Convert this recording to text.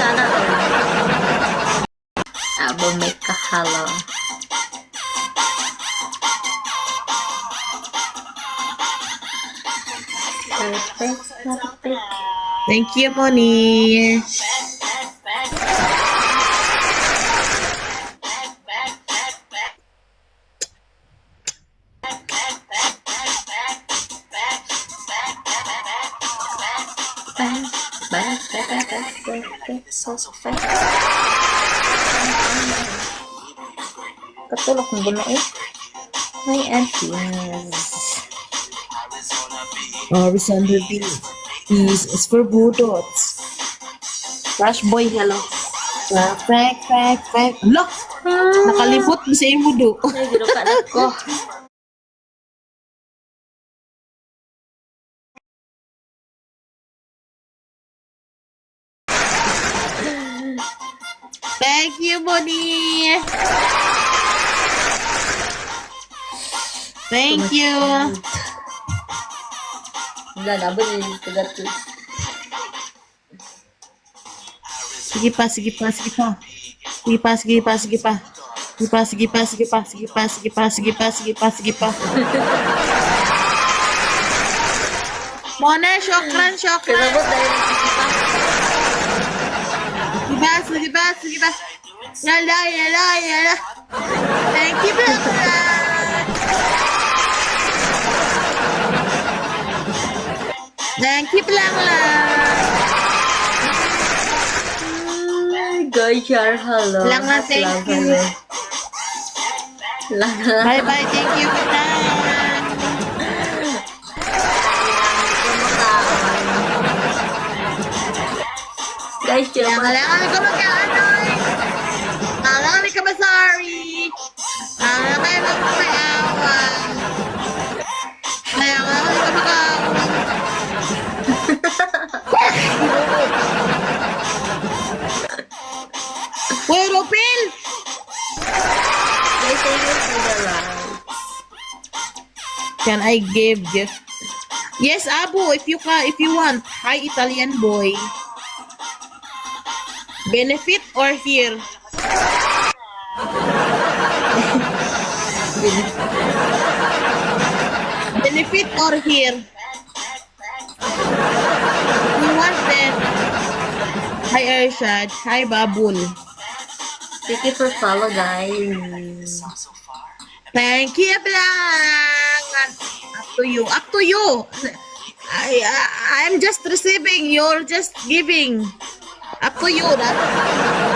sana abo may kahalo. Perfect. Thank you, Moni. Katulog mo na eh. May aunties. Alexander B. Is for budots. Crush boy, hello. Perfect. Look! Nakalipot mo sa imo do. Ay, gino ka na ko. Thank you, Moni. Thank you. Wala na ba yung kagat? Sige pa. Mona, syokran. Kinabot dahil Sige pa. Yala. Thank you, Bella. Thank you, Bella. guys, are hello. Lang na, thank you. Bye. Thank you, Bella. Guys, Kami ko mag-anoy. Kami ka sorry. Kami mag-awan. Kami ka mag-awan. Wait, Rupin! guys, thank you for the ride. Can I give gift? Yes, Abu, if you want. Hi, Italian boy. Benefit or here? Benefit or here? You want that? Hi, Arshad. Hi, Babul. Thank you for follow, guys. Thank you, Blang. Up to you. I'm just receiving. You're just giving. Up to you. That.